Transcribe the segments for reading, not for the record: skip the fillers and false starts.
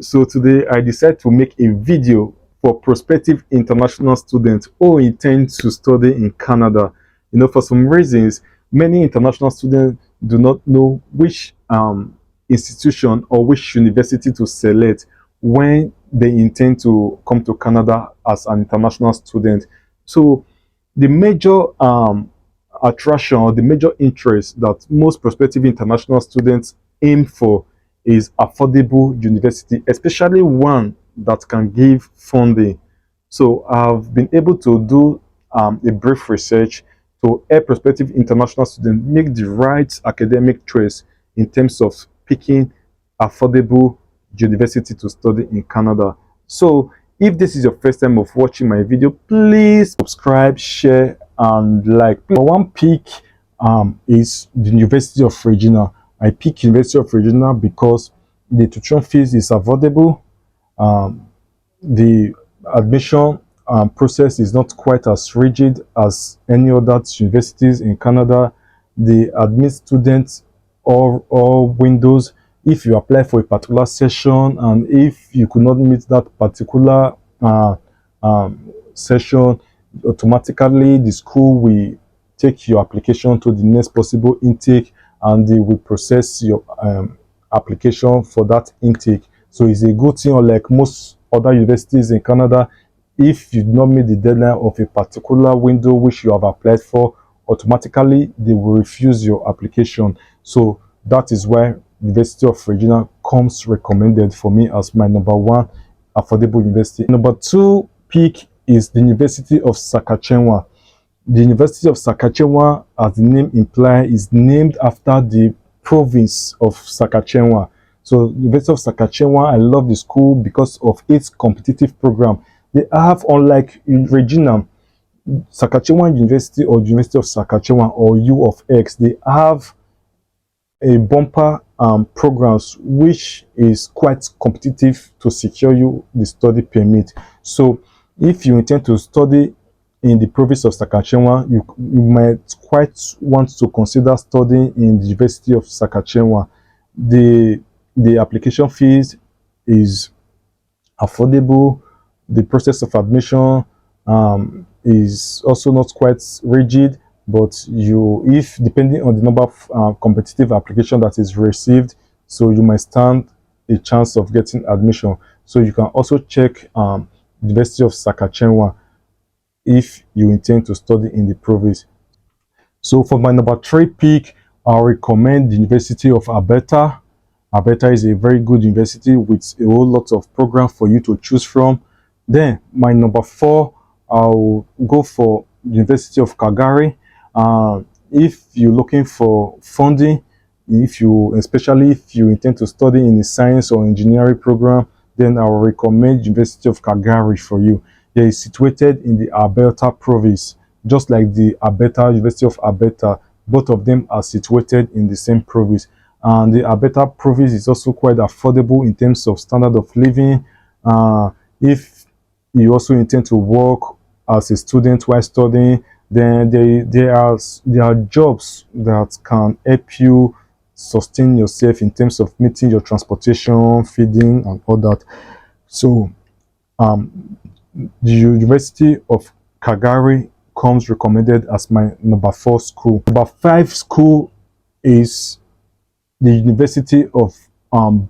So today I decided to make a video for prospective international students who intend to study in Canada. For some reasons, many international students do not know which institution or which university to select when they intend to come to Canada as an international student. So the major attraction or the major interest that most prospective international students aim for is affordable university, especially one that can give funding. So I've been able to do a brief research to help prospective international students make the right academic choice in terms of picking affordable university to study in Canada. So if this is your first time of watching my video, please subscribe, share, and like. One pick is the University of Regina. I pick University of Regina because the tuition fees is affordable. The admission process is not quite as rigid as any other universities in Canada. They admit students all windows. If you apply for a particular session and if you could not meet that particular session, automatically the school will take your application to the next possible intake and they will process your application for that intake. So it's a good thing, unlike most other universities in Canada. If you do not meet the deadline of a particular window which you have applied for, automatically they will refuse your application. So that is why University of Regina comes recommended for me as my number one affordable university. Number two pick is the University of Saskatchewan. The University of Saskatchewan, as the name implies, is named after the province of Saskatchewan. So University of Saskatchewan, I love the school because of its competitive program. They have, unlike Regina, Saskatchewan University or University of Saskatchewan or U of X, they have a bumper programs which is quite competitive to secure you the study permit. So if you intend to study in the province of Saskatchewan, you might quite want to consider studying in the University of Saskatchewan. The application fees is affordable. The process of admission is also not quite rigid, but if depending on the number of competitive application that is received, so you might stand a chance of getting admission. So you can also check University of Saskatchewan if you intend to study in the province. So for my number three pick, I'll recommend the University of Alberta. Alberta is a very good university with a whole lot of programs for you to choose from. Then my number four, I'll go for University of Calgary. If you're looking for funding, especially if you intend to study in the science or engineering program, then I will recommend University of Calgary for you. It is situated in the Alberta Province, just like the University of Alberta. Both of them are situated in the same province. And the Alberta Province is also quite affordable in terms of standard of living. If you also intend to work as a student while studying, then there are jobs that can help you sustain yourself in terms of meeting your transportation, feeding, and all that. So the University of Calgary comes recommended as my number four school. Number five school is the University of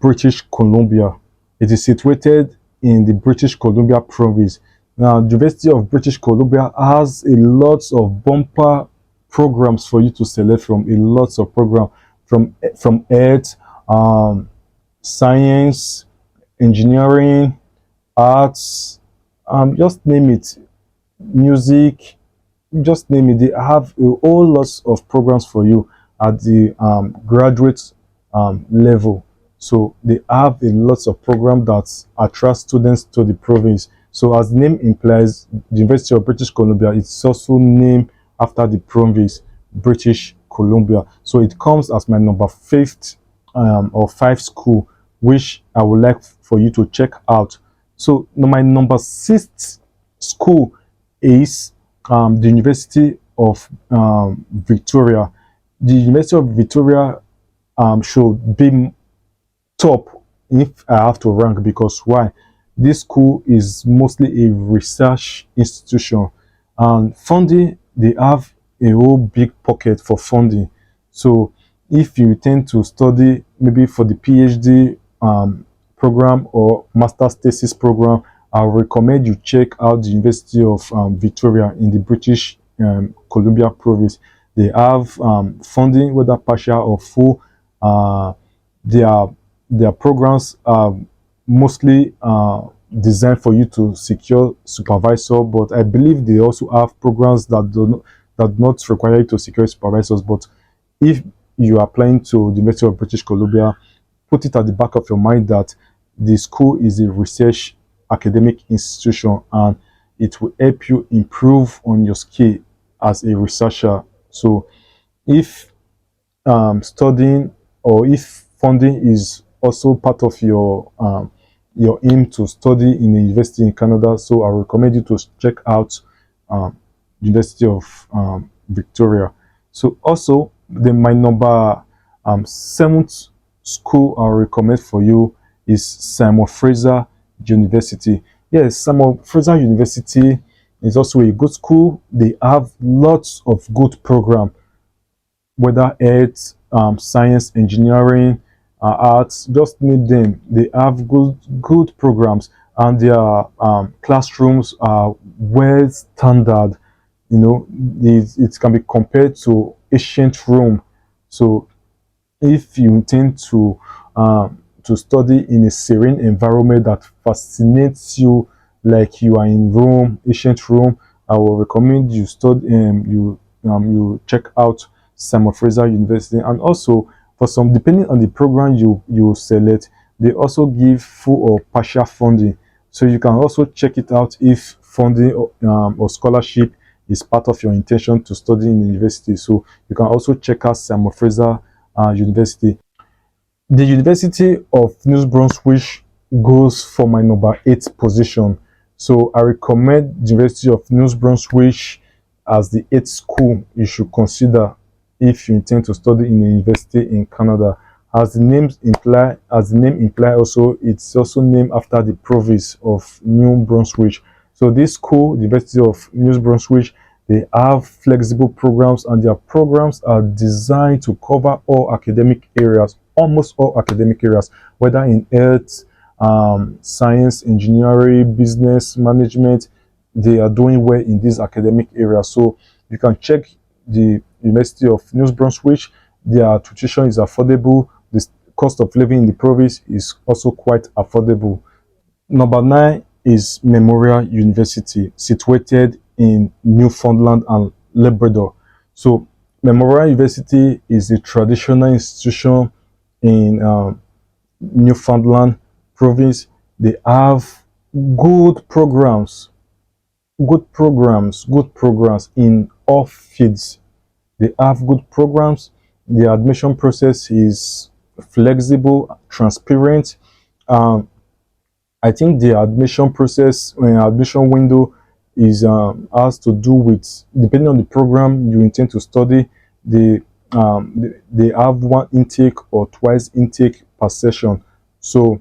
British Columbia. It is situated in the British Columbia province. Now, the University of British Columbia has a lot of bumper programs for you to select from. A lot of programs from health, science, engineering, arts, just name it, music, just name it. They have a whole lot of programs for you at the graduate level. So they have a lot of programs that attract students to the province. So as the name implies, the University of British Columbia is also named after the province, British Columbia. So it comes as my number fifth or five school, which I would like for you to check out. So my number sixth school is the University of Victoria. The University of Victoria should be top if I have to rank, because why? This school is mostly a research institution, and funding, they have a whole big pocket for funding. So if you tend to study maybe for the PhD program or master's thesis program, I recommend you check out the University of Victoria in the British Columbia Province. They have funding, whether partial or full. Their their programs are mostly designed for you to secure supervisor, but I believe they also have programs that do not require you to secure supervisors. But if you are applying to the University of British Columbia, put it at the back of your mind that the school is a research academic institution, and it will help you improve on your skill as a researcher. So if studying, or if funding is also part of your aim to study in a university in Canada, so I recommend you to check out University of Victoria. So also, my number seventh school I recommend for you is Simon Fraser University. Yes, Simon Fraser University is also a good school. They have lots of good programs, whether it's science, engineering, arts, just need them. They have good programs, and their classrooms are well standard. You know, it can be compared to ancient Rome. So if you intend to study in a serene environment that fascinates you, like you are in Rome, ancient Rome, I will recommend you study. You check out Simon Fraser University. And also, for some, depending on the program you select, they also give full or partial funding. So you can also check it out if funding or scholarship is part of your intention to study in the university. So you can also check out Simon Fraser University. The University of New Brunswick goes for my number 8 position. So I recommend the University of New Brunswick as the 8th school you should consider if you intend to study in a university in Canada. As the name implies, also it's also named after the province of New Brunswick. So this school, the University of New Brunswick, they have flexible programs, and their programs are designed to cover all academic areas, almost all academic areas, whether in health, science, engineering, business, management. They are doing well in these academic areas. So you can check the University of New Brunswick. Their tuition is affordable. The cost of living in the province is also quite affordable. Number 9 is Memorial University, situated in Newfoundland and Labrador. So Memorial University is a traditional institution in Newfoundland Province. They have good programs, good programs in all fields. They have good programs. The admission process is flexible, transparent. I think the admission process, admission window, is has to do with, depending on the program you intend to study, they have one intake or twice intake per session. So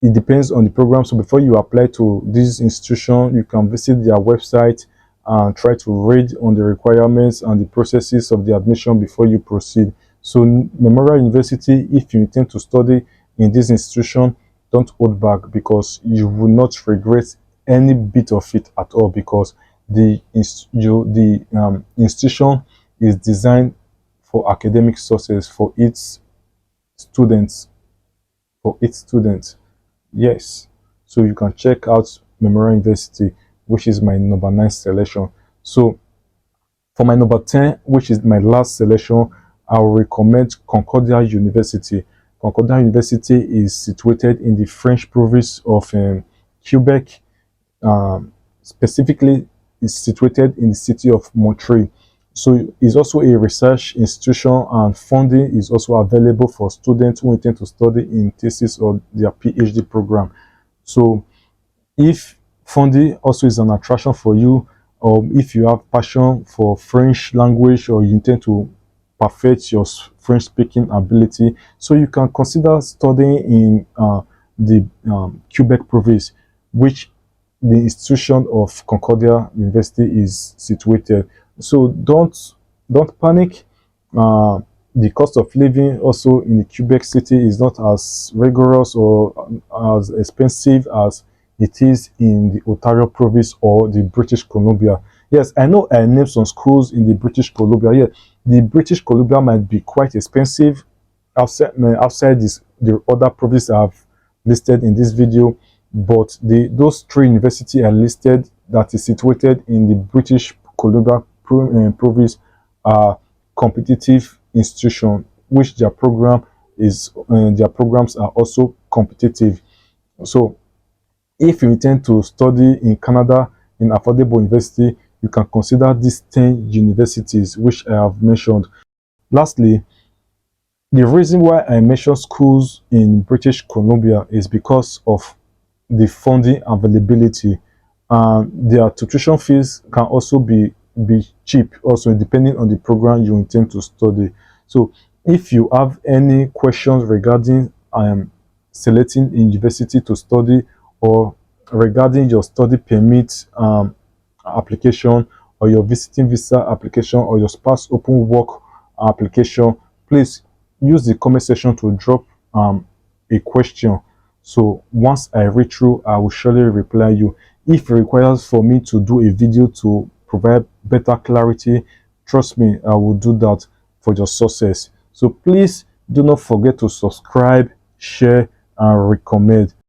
it depends on the program. So before you apply to this institution, you can visit their website and try to read on the requirements and the processes of the admission before you proceed. So Memorial University, if you intend to study in this institution, don't hold back, because you will not regret any bit of it at all, because the institution is designed for academic success for its students. Yes. So you can check out Memorial University, which is my number 9 selection. So for my number 10, which is my last selection, I will recommend Concordia University. Concordia University is situated in the French province of Quebec. Specifically, is situated in the city of Montreal. So it's also a research institution, and funding is also available for students who intend to study in thesis or their PhD program. So if funding also is an attraction for you, or if you have passion for French language, or you intend to perfect your French speaking ability. So you can consider studying in the Quebec province, which the institution of Concordia University is situated. So don't panic. The cost of living also in the Quebec city is not as rigorous or as expensive as it is in the Ontario province or the British Columbia. Yes, I know I named some schools in the British Columbia. Yeah, the British Columbia might be quite expensive outside the other provinces I've listed in this video, but those three universities are listed that is situated in the British Columbia province are competitive institution, which their programs are also competitive. So if you intend to study in Canada in affordable university, you can consider these 10 universities which I have mentioned. Lastly, the reason why I mention schools in British Columbia is because of the funding availability. Their tuition fees can also be cheap, also depending on the program you intend to study. So if you have any questions regarding selecting a university to study, or regarding your study permit application, or your visiting visa application, or your spouse open work application, please use the comment section to drop a question. So once I read through, I will surely reply you. If it requires for me to do a video to provide better clarity, trust me, I will do that for your success. So please do not forget to subscribe, share, and recommend.